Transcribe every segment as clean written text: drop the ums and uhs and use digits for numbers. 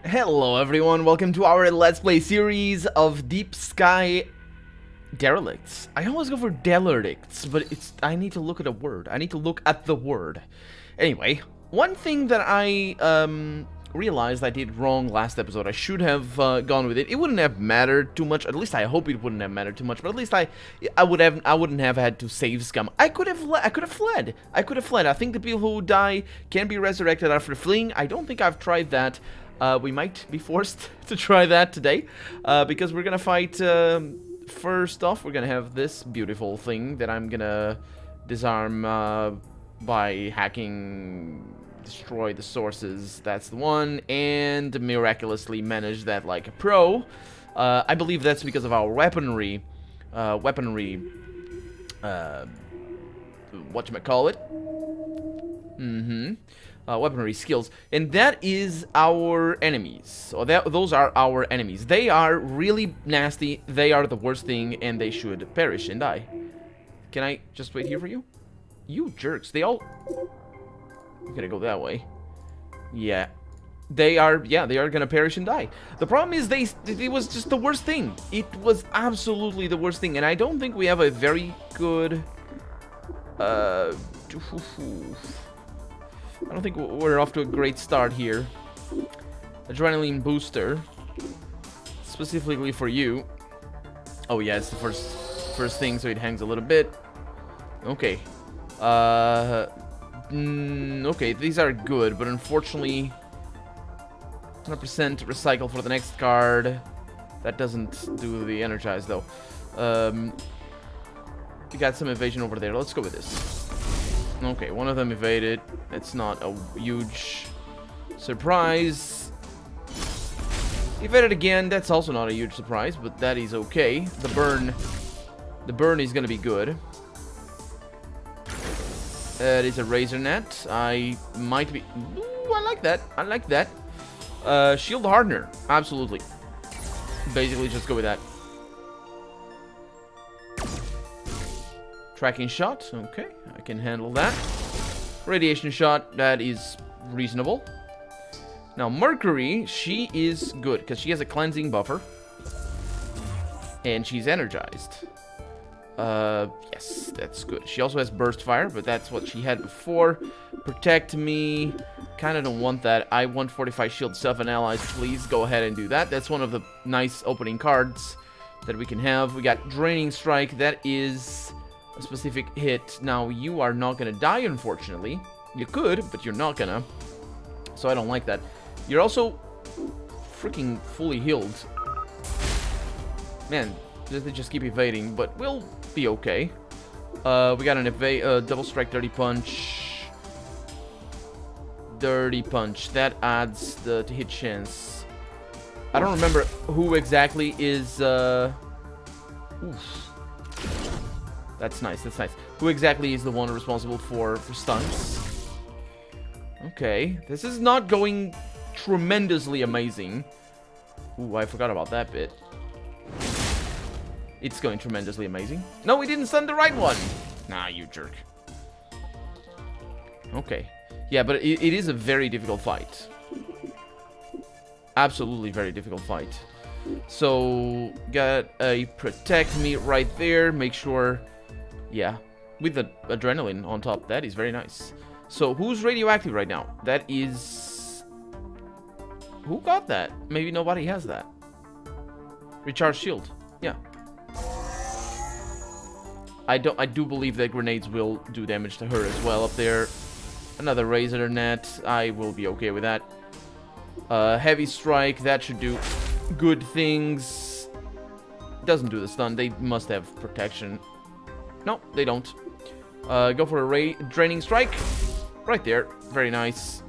Hello everyone, welcome to our Let's Play series of Deep Sky Derelicts. I always go for derelicts, but I need to look at a word. I need to look at the word. Anyway, one thing that I realized I did wrong last episode, I should have gone with it. It wouldn't have mattered too much. At least I hope it wouldn't have mattered too much. But at least I wouldn't have had to save scum. I could have fled. I think the people who die can be resurrected after fleeing. I don't think I've tried that. We might be forced to try that today, because we're gonna fight, first off, we're gonna have this beautiful thing that I'm gonna disarm by hacking, destroy the sources, that's the one, and miraculously manage that like a pro. I believe that's because of our weaponry, whatchamacallit? Weaponry skills, and that is our enemies. So those are our enemies. They are really nasty. They are the worst thing, and they should perish and die. Can I just wait here for you? You jerks! They all. I'm gonna go that way. Yeah, they are. Yeah, they are gonna perish and die. The problem is it was just the worst thing. It was absolutely the worst thing, and I don't think we have a very good. I don't think we're off to a great start here. Adrenaline booster, specifically for you. Oh yeah, it's the first thing, so it hangs a little bit. Okay. Okay, these are good, but unfortunately, 100% recycle for the next card. That doesn't do the energize though. We got some evasion over there. Let's go with this. Okay, one of them evaded. It's not a huge surprise. Evaded again. That's also not a huge surprise, but that is okay. The burn is gonna be good. That is a razor net. I might be. Ooh, I like that. I like that. Shield hardener. Absolutely. Basically, just go with that. Tracking shot, okay, I can handle that. Radiation shot, that is reasonable. Now, Mercury, she is good, because she has a cleansing buffer. And she's energized. Yes, that's good. She also has burst fire, but that's what she had before. Protect me, kind of don't want that. I want fortify shield self and allies, please go ahead and do that. That's one of the nice opening cards that we can have. We got draining strike, that is a specific hit. Now, you are not gonna die, unfortunately. You could, but you're not gonna. So I don't like that. You're also freaking fully healed. Man, they just keep evading, but we'll be okay. We got an double strike, dirty punch. Dirty punch. That adds the hit chance. I don't remember who exactly is. Oof. That's nice, that's nice. Who exactly is the one responsible for stunts? Okay, this is not going tremendously amazing. Ooh, I forgot about that bit. It's going tremendously amazing. No, we didn't stun the right one! Nah, you jerk. Okay. Yeah, but it is a very difficult fight. Absolutely very difficult fight. So, got a protect me right there. Make sure... Yeah, with the adrenaline on top, that is very nice. So, who's radioactive right now? That is... Who got that? Maybe nobody has that. Recharge shield. Yeah. I do believe that grenades will do damage to her as well up there. Another razor net. I will be okay with that. Heavy strike. That should do good things. Doesn't do the stun. They must have protection. No, they don't. Go for a draining strike. Right there. Very nice.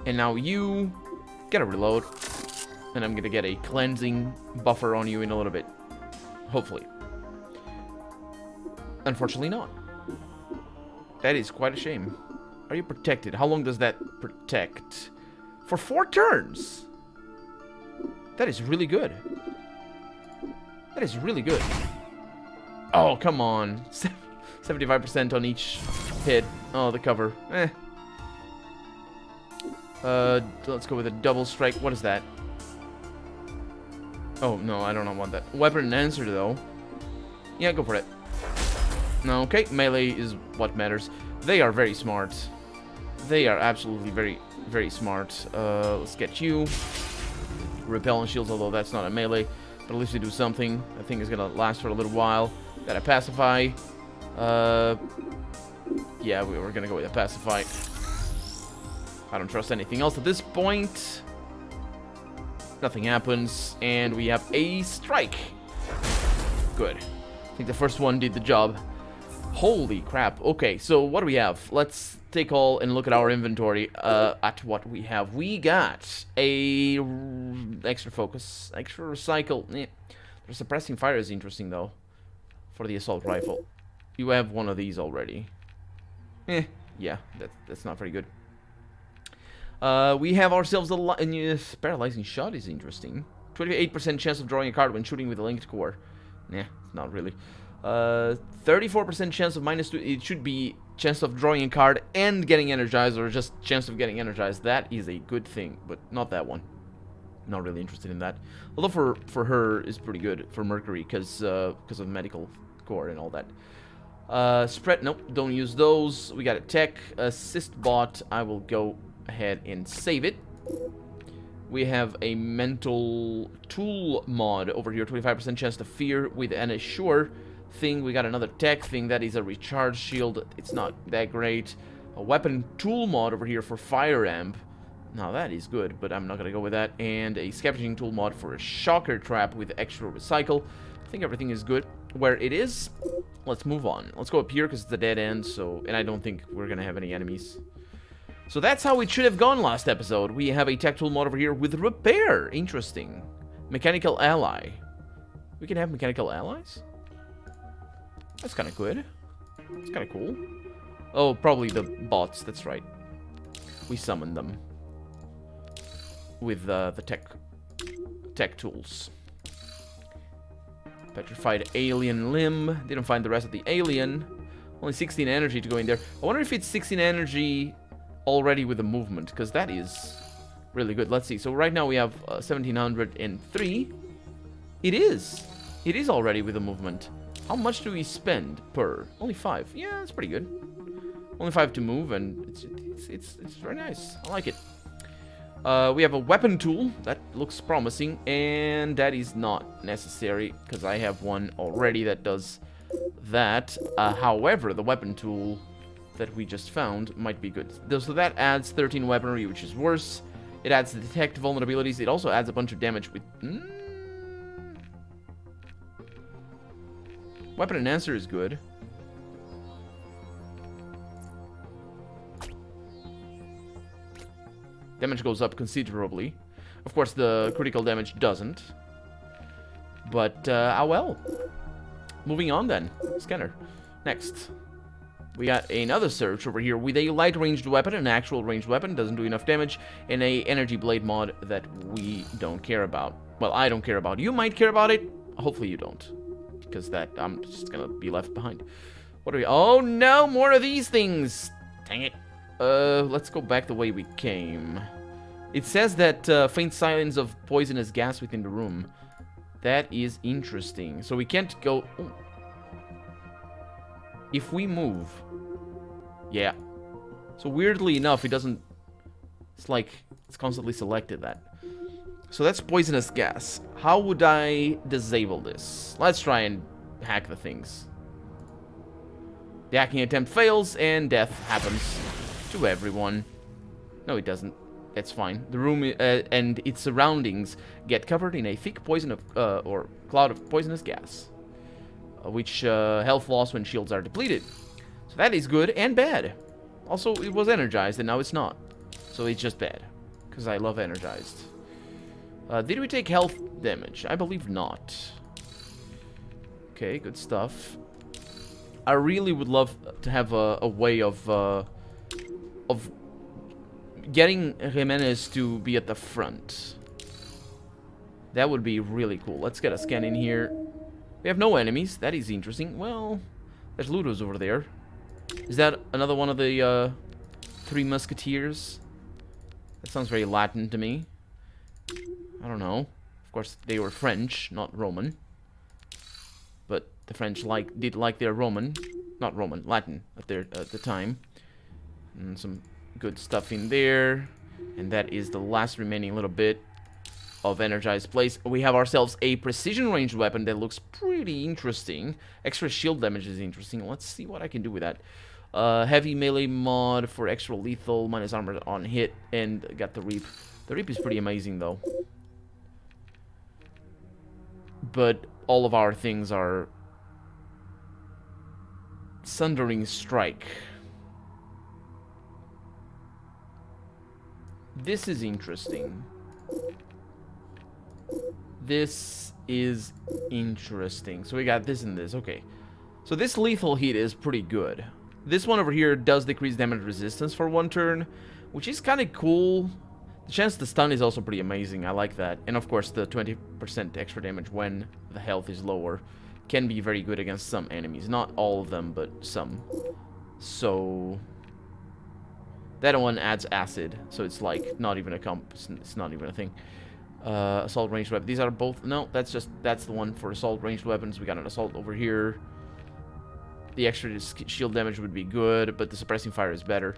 And now you get a reload. And I'm going to get a cleansing buffer on you in a little bit. Hopefully. Unfortunately not. That is quite a shame. Are you protected? How long does that protect? For 4 turns. That is really good. That is really good. Oh, come on. 75% on each hit. Oh, the cover. Eh. Let's go with a double strike. What is that? Oh, no, I don't want that. Weapon and answer, though. Yeah, go for it. No, okay, melee is what matters. They are very smart. They are absolutely very, very smart. Let's get you. Repel and shields, although that's not a melee. But at least we do something. I think it's gonna last for a little while. Gotta pacify. Yeah, we're gonna go with a pacify. I don't trust anything else at this point. Nothing happens, and we have a strike. Good. I think the first one did the job. Holy crap. Okay, so what do we have? Let's take all and look at our inventory. At what we have. We got a extra focus, extra recycle. The suppressing fire is interesting, though, for the assault rifle. You have one of these already. Yeah, that's not very good. We have ourselves a paralyzing shot is interesting. 28% chance of drawing a card when shooting with a linked core. Nah, not really. 34% chance of -2. It should be chance of drawing a card and getting energized, or just chance of getting energized. That is a good thing, but not that one. Not really interested in that. Although for her is pretty good for Mercury because of medical core and all that. Spread. Nope, don't use those. We got a tech assist bot. I will go ahead and save it. We have a mental tool mod over here. 25% chance to fear with an assure thing. We got another tech thing that is a recharge shield. It's not that great. A weapon tool mod over here for fire amp. Now that is good, but I'm not gonna go with that. And a scavenging tool mod for a shocker trap with extra recycle. I think everything is good where it is. Let's move on. Let's go up here because it's a dead end. And I don't think we're gonna have any enemies. So that's how it should have gone last episode. We have a tech tool mod over here with repair. Interesting. Mechanical ally. We can have mechanical allies? That's kind of good. It's kind of cool. Oh, probably the bots. That's right. We summoned them with the tech tools. Petrified alien limb. Didn't find the rest of the alien. Only 16 energy to go in there. I wonder if it's 16 energy already with the movement, because that is really good. Let's see. So right now we have 1703. It is already with the movement. How much do we spend per? Only 5. Yeah, that's pretty good. Only 5 to move, and it's very nice. I like it. We have a weapon tool that looks promising, and that is not necessary because I have one already that does that. However, the weapon tool that we just found might be good. So that adds 13 weaponry, which is worse. It adds detect vulnerabilities. It also adds a bunch of damage with... Weapon and answer is good. Damage goes up considerably. Of course, the critical damage doesn't. But, ah well. Moving on then. Scanner. Next. We got another search over here with a light ranged weapon, an actual ranged weapon, doesn't do enough damage, and a energy blade mod that we don't care about. Well, I don't care about. You might care about it. Hopefully you don't. Because that, I'm just gonna be left behind. What are we... Oh no, more of these things! Dang it. Let's go back the way we came. It says that faint signs of poisonous gas within the room. That is interesting. So we can't go... Oh. If we move... Yeah. So weirdly enough, it doesn't... It's like it's constantly selected that. So that's poisonous gas. How would I disable this? Let's try and hack the things. The hacking attempt fails, and death happens to everyone. No, it doesn't. That's fine. The room and its surroundings get covered in a thick poison of, or cloud of poisonous gas, which health loss when shields are depleted. So that is good and bad. Also, it was energized, and now it's not. So it's just bad, because I love energized. Did we take health damage? I believe not. Okay, good stuff. I really would love to have a way of getting Jimenez to be at the front. That would be really cool. Let's get a scan in here. We have no enemies. That is interesting. Well, there's Ludos over there. Is that another one of the 3 musketeers? That sounds very Latin to me. I don't know. Of course, they were French, not Roman. But the French did like their Roman, not Roman, Latin at the time. And some good stuff in there. And that is the last remaining little bit of energized place. We have ourselves a precision ranged weapon that looks pretty interesting. Extra shield damage is interesting. Let's see what I can do with that. Heavy melee mod for extra lethal, minus armor on hit, and got the Reap. The Reap is pretty amazing though. But all of our things are Sundering Strike. This is interesting. This is interesting. So we got this and this. Okay. So this lethal hit is pretty good. This one over here does decrease damage resistance for 1 turn, which is kind of cool. The chance to stun is also pretty amazing. I like that. And of course, the 20% extra damage when the health is lower can be very good against some enemies. Not all of them, but some. So that one adds acid, so it's like not even a it's not even a thing. Assault ranged weapon. These are both. No, that's the one for assault ranged weapons. We got an assault over here. The extra shield damage would be good, but the suppressing fire is better.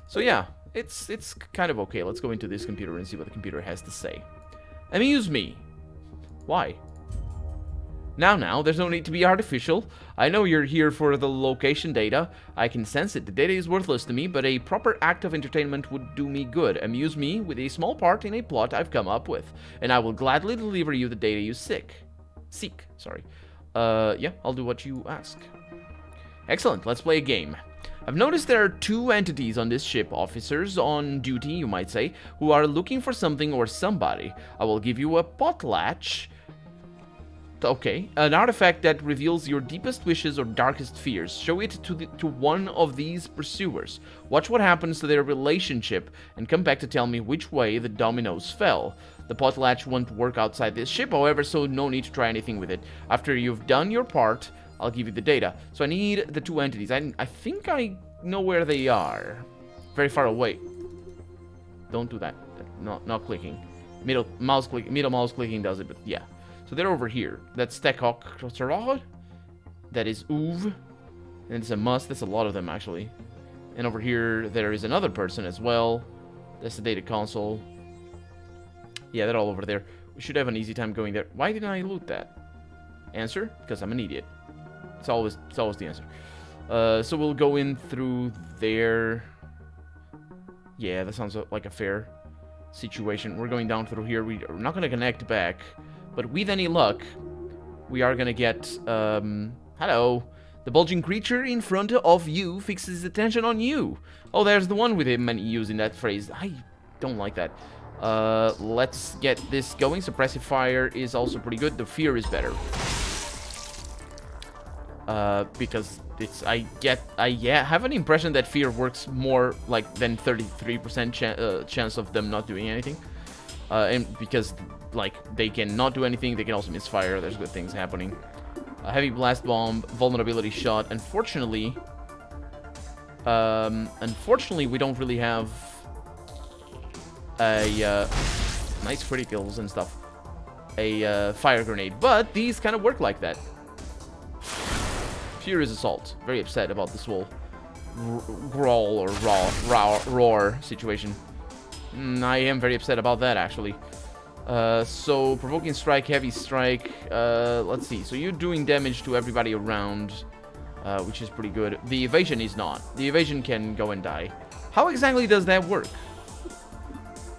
So yeah, it's kind of okay. Let's go into this computer and see what the computer has to say. Amuse me. Why? Now, there's no need to be artificial. I know you're here for the location data. I can sense it. The data is worthless to me, but a proper act of entertainment would do me good. Amuse me with a small part in a plot I've come up with, and I will gladly deliver you the data you seek. Sorry. Yeah, I'll do what you ask. Excellent, let's play a game. I've noticed there are 2 entities on this ship, officers on duty, you might say, who are looking for something or somebody. I will give you a potlatch. Okay, an artifact that reveals your deepest wishes or darkest fears. Show it to one of these pursuers. Watch what happens to their relationship and come back to tell me which way the dominoes fell. The potlatch won't work outside this ship, however, so no need to try anything with it. After you've done your part, I'll give you the data. So I need the 2 entities. I think I know where they are. Very far away. Don't do that. Not clicking. Middle mouse clicking does it, but yeah. So they're over here. That's Tekok. That is Uv. And it's a must. That's a lot of them, actually. And over here, there is another person as well. That's the data console. Yeah, they're all over there. We should have an easy time going there. Why didn't I loot that? Answer? Because I'm an idiot. It's always the answer. So we'll go in through there. Yeah, that sounds like a fair situation. We're going down through here. We're not going to connect back. But with any luck, we are going to get... hello. The bulging creature in front of you fixes attention on you. Oh, there's the one with him and using that phrase. I don't like that. Let's get this going. Suppressive fire is also pretty good. The fear is better. Because it's... I have an impression that fear works more like than 33% chance of them not doing anything. And because... like, they can not do anything, they can also misfire, there's good things happening. A heavy blast bomb, vulnerability shot. Unfortunately, we don't really have a, nice criticals and stuff. A, fire grenade, but these kind of work like that. Furious Assault, very upset about this whole growl or roar situation. I am very upset about that, actually. So, Provoking Strike, Heavy Strike, let's see. So you're doing damage to everybody around, which is pretty good. The evasion is not. The evasion can go and die. How exactly does that work?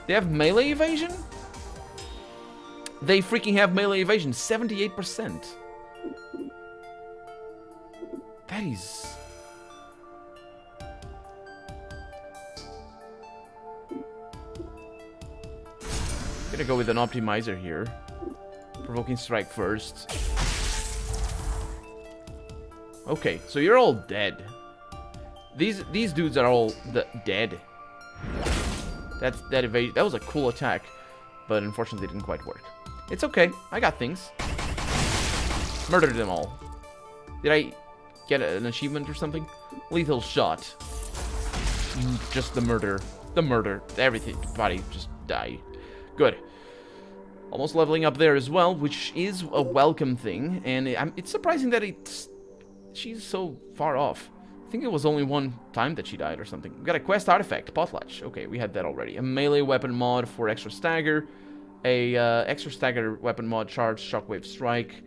They have melee evasion? They freaking have melee evasion, 78%. That is... gonna go with an optimizer here. Provoking Strike first. Okay, so you're all dead. These dudes are all dead. That was a cool attack, but unfortunately it didn't quite work. It's okay, I got things. Murdered them all. Did I get an achievement or something? Lethal shot. Just the murder. the murder, everything, body just die. Good. Almost leveling up there as well, which is a welcome thing, and it's surprising that she's so far off. I think it was only one time that she died or something. We got a quest artifact, potlatch. Okay, we had that already. A melee weapon mod for extra stagger, a extra stagger weapon mod, charge, shockwave strike,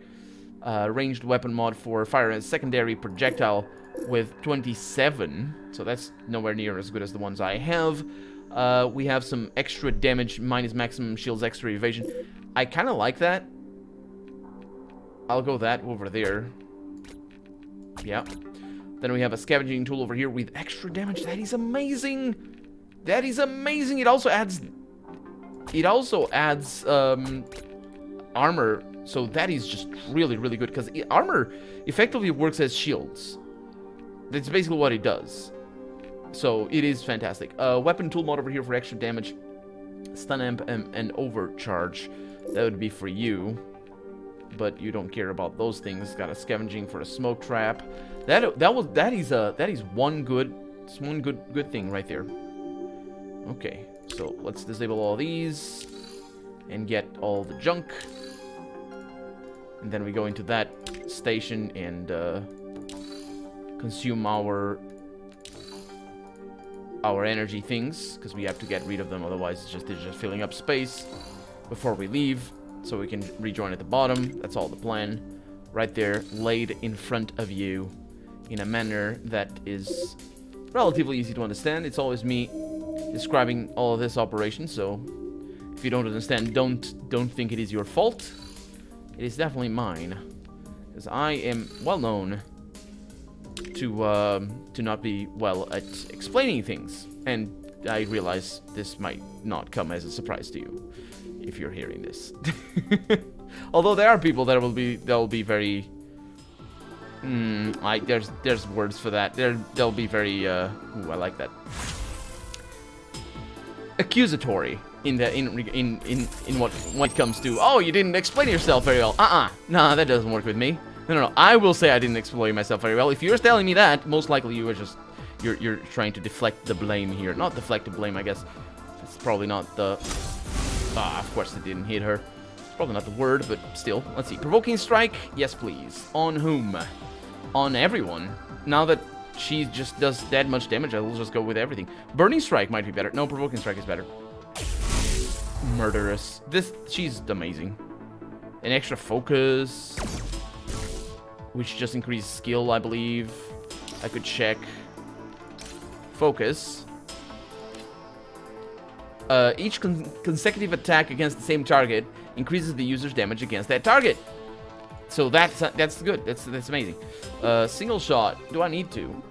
ranged weapon mod for fire and secondary projectile with 27, so that's nowhere near as good as the ones I have. We have some extra damage, minus maximum shields, extra evasion. I kind of like that. I'll go that over there. Yeah. Then we have a scavenging tool over here with extra damage. That is amazing. That is amazing. It also adds armor. So that is just really, really good, because armor effectively works as shields. That's basically what it does. So it is fantastic. Weapon tool mod over here for extra damage, stun amp, and overcharge. That would be for you, but you don't care about those things. Got a scavenging for a smoke trap. That is one good thing right there. Okay, so let's disable all these and get all the junk, and then we go into that station and consume our energy things, because we have to get rid of them, otherwise it's just filling up space before we leave, so we can rejoin at the bottom. That's all the plan. Right there, laid in front of you in a manner that is relatively easy to understand. It's always me describing all of this operation, so if you don't understand, don't think it is your fault. It is definitely mine, because I am well known to not be well at explaining things, and I realize this might not come as a surprise to you if you're hearing this. Although there are people that will be very there's words for that. They'll be very ooh, I like that, accusatory in what when it comes to, oh, you didn't explain yourself very well. Nah, that doesn't work with me. No. I will say I didn't explain myself very well. If you're telling me that, most likely you were just you're trying to deflect the blame here. Not deflect the blame, I guess. It's probably not the of course it didn't hit her. It's probably not the word, but still. Let's see. Provoking strike? Yes, please. On whom? On everyone. Now that she just does that much damage, I will just go with everything. Burning strike might be better. No, provoking strike is better. Murderous. She's amazing. An extra focus, which just increases skill, I believe. I could check. Focus. Each consecutive attack against the same target increases the user's damage against that target. So that's good. That's amazing. Single shot. Do I need to?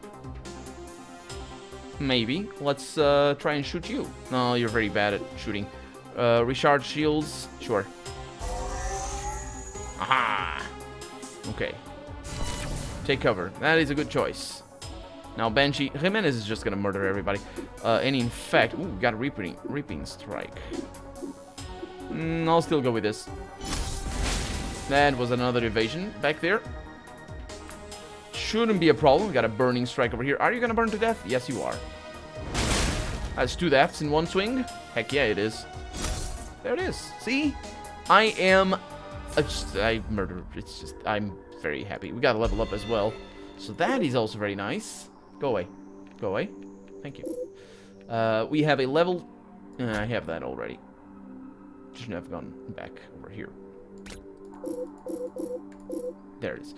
Maybe. Let's try and shoot you. No, you're very bad at shooting. Recharge shields. Sure. Aha. Okay. Take cover. That is a good choice. Now Banshee. Jimenez is just gonna murder everybody. And in fact, ooh, got a reaping strike. I'll still go with this. That was another evasion back there. Shouldn't be a problem. We got a burning strike over here. Are you gonna burn to death? Yes, you are. That's 2 deaths in one swing. Heck yeah, it is. There it is. See? I murder. It's just, I'm very happy. We got to level up as well. So that is also very nice. Go away. Go away. Thank you. We have a level... I have that already. Shouldn't have gone back over here. There it is.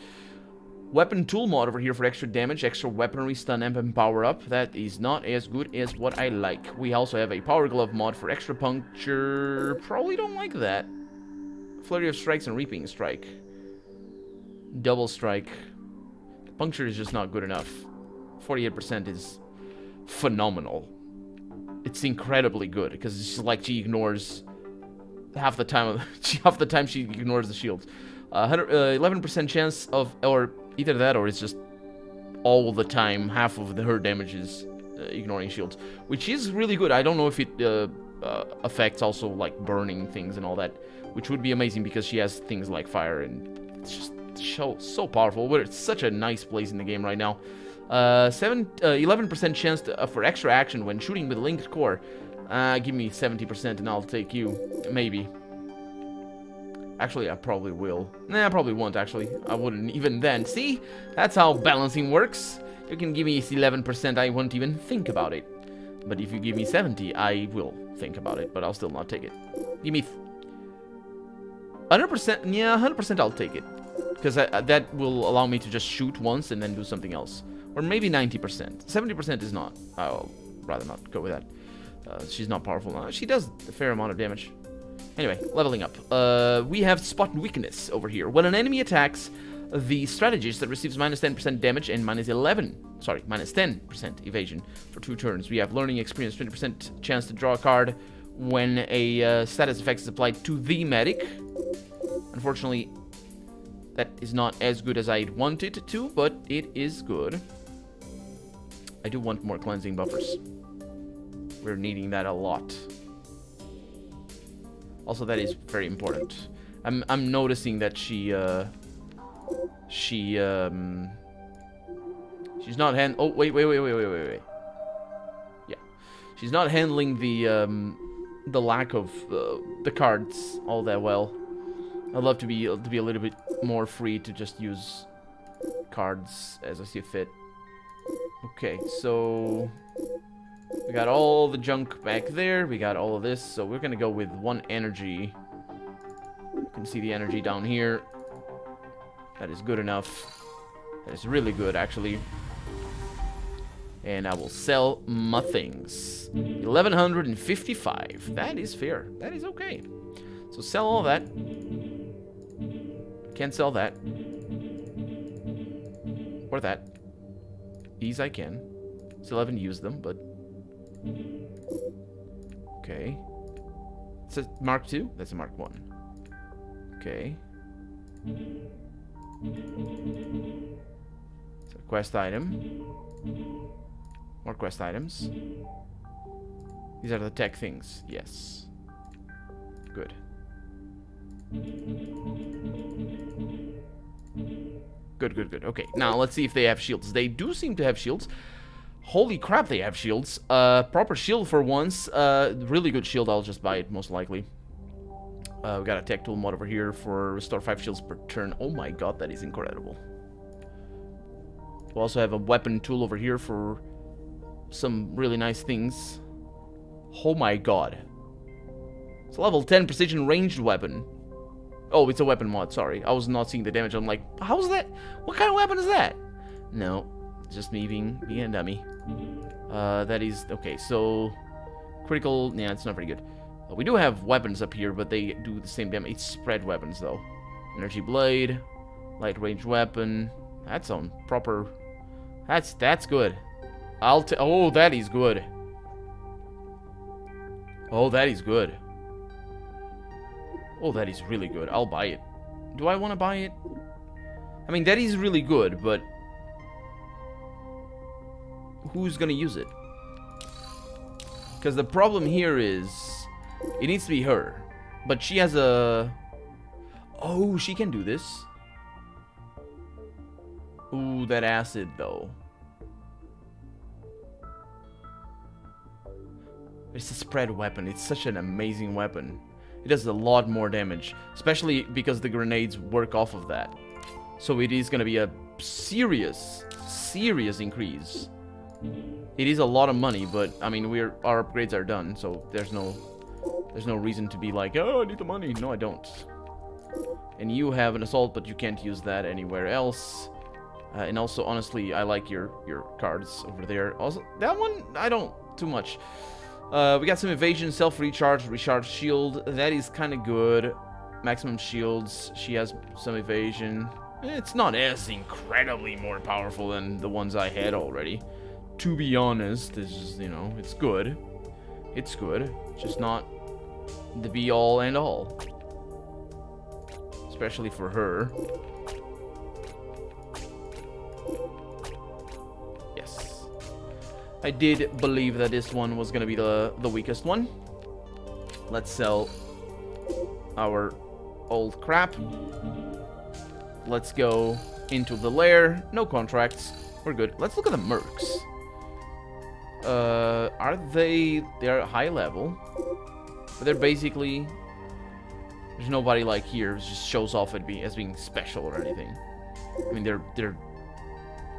Weapon tool mod over here for extra damage, extra weaponry, stun amp, and power up. That is not as good as what I like. We also have a power glove mod for extra puncture. Probably don't like that. Flurry of strikes and reaping strike. Double strike. Puncture is just not good enough. 48% is phenomenal. It's incredibly good because it's just like she ignores half the time. Half the time she ignores the shields. 11% chance of, or either that or it's just all the time half of her damage is ignoring shields, which is really good. I don't know if it affects also like burning things and all that, which would be amazing because she has things like fire, and it's just so powerful. But it's such a nice place in the game right now. 11% chance for extra action when shooting with linked core. Give me 70% and I'll take you. Maybe. Actually, I probably will. Nah, I probably won't, actually. I wouldn't even then. See? That's how balancing works. You can give me 11%, I won't even think about it. But if you give me 70, I will think about it, but I'll still not take it. Give me 100%. Yeah, 100% I'll take it. Because that will allow me to just shoot once and then do something else. Or maybe 90%. 70% is not. I'll rather not go with that. She's not powerful now. She does a fair amount of damage. Anyway, leveling up. We have Spot Weakness over here. When an enemy attacks, the strategist that receives minus 10% damage and minus 10% evasion for 2 turns. We have Learning Experience, 20% chance to draw a card when a status effect is applied to the medic. Unfortunately, that is not as good as I'd want it to, but it is good. I do want more cleansing buffers. We're needing that a lot. Also, that is very important. I'm noticing that she's not oh, wait. Yeah. She's not handling the lack of the cards all that well. I'd love to be a little bit more free to just use cards as I see fit. Okay, so we got all the junk back there. We got all of this, so we're gonna go with 1 energy. You can see the energy down here. That is good enough. That is really good, actually. And I will sell my things. 1155. That is fair. That is okay. So sell all that. Can't sell that. Or that. These I can. Still haven't used them, but... Okay. It's a Mark 2? That's a Mark 1. Okay. So quest item. More quest items. These are the tech things. Yes. Good. Good. Okay, now let's see if they have shields. They do seem to have shields. Holy crap, they have shields. Proper shield for once. Really good shield. I'll just buy it, most likely. We got a tech tool mod over here for restore 5 shields per turn. Oh my god, that is incredible. We also have a weapon tool over here for some really nice things. Oh my god. It's a level 10 precision ranged weapon. Oh, it's a weapon mod, sorry. I was not seeing the damage. I'm like, how's that? What kind of weapon is that? No, just me being a dummy. That is, okay, so critical, yeah, it's not very good. We do have weapons up here, but they do the same damage. It's spread weapons, though. Energy blade, light range weapon. That's on proper, that's good. Oh, that is good. Oh, that is good. Oh, that is really good. I'll buy it. Do I want to buy it? I mean, that is really good, but who's gonna use it? Because the problem here is it needs to be her. But she has a... Oh, she can do this. Ooh, that acid, though. It's a spread weapon. It's such an amazing weapon. It does a lot more damage, especially because the grenades work off of that. So it is going to be a serious increase. It is a lot of money, but I mean, our upgrades are done, so there's no reason to be like, oh, I need the money. No, I don't. And you have an assault, but you can't use that anywhere else. And also, honestly, I like your cards over there. Also, that one I don't too much. We got some evasion, self-recharge, recharge shield. That is kind of good. Maximum shields. She has some evasion. It's not as incredibly more powerful than the ones I had already. To be honest, it's just, you know, it's good. It's good. Just not the be-all and all. Especially for her. I did believe that this one was gonna be the weakest one. Let's sell our old crap. Let's go into the lair. No contracts. We're good. Let's look at the mercs. Are they... They're high level. But they're basically... There's nobody like here who just shows off as being special or anything. I mean, they're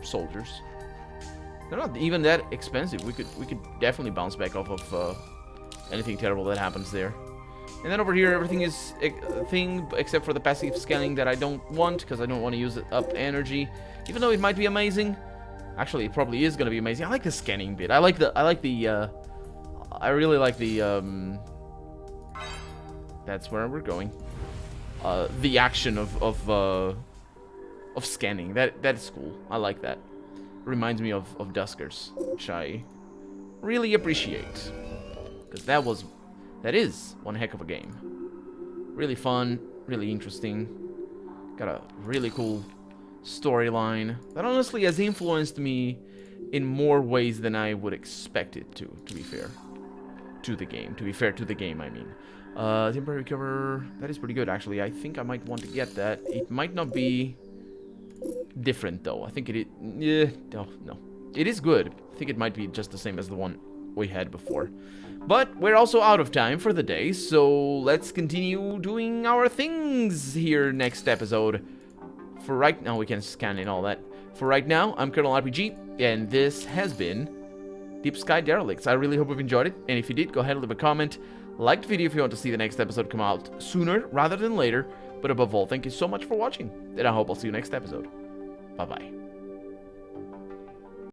soldiers. They're not even that expensive. We could definitely bounce back off of anything terrible that happens there. And then over here, everything is a thing except for the passive scanning that I don't want, because I don't want to use up energy, even though it might be amazing. Actually, it probably is going to be amazing. I like the scanning bit. I really like the that's where we're going. The action of scanning. That's cool. I like that. Reminds me of Duskers, which I really appreciate, because that is one heck of a game. Really fun, really interesting. Got a really cool storyline that honestly has influenced me in more ways than I would expect it to be fair to the game. To be fair to the game, I mean. Temporary cover, that is pretty good actually. I think I might want to get that. It might not be different though. I think no. It is good. I think it might be just the same as the one we had before. But we're also out of time for the day, so let's continue doing our things here next episode. For right now, we can scan and all that. For right now, I'm Colonel RPG, and this has been Deep Sky Derelicts. I really hope you've enjoyed it, and if you did, go ahead and leave a comment. Like the video if you want to see the next episode come out sooner rather than later. But above all, thank you so much for watching, and I hope I'll see you next episode. Bye-bye.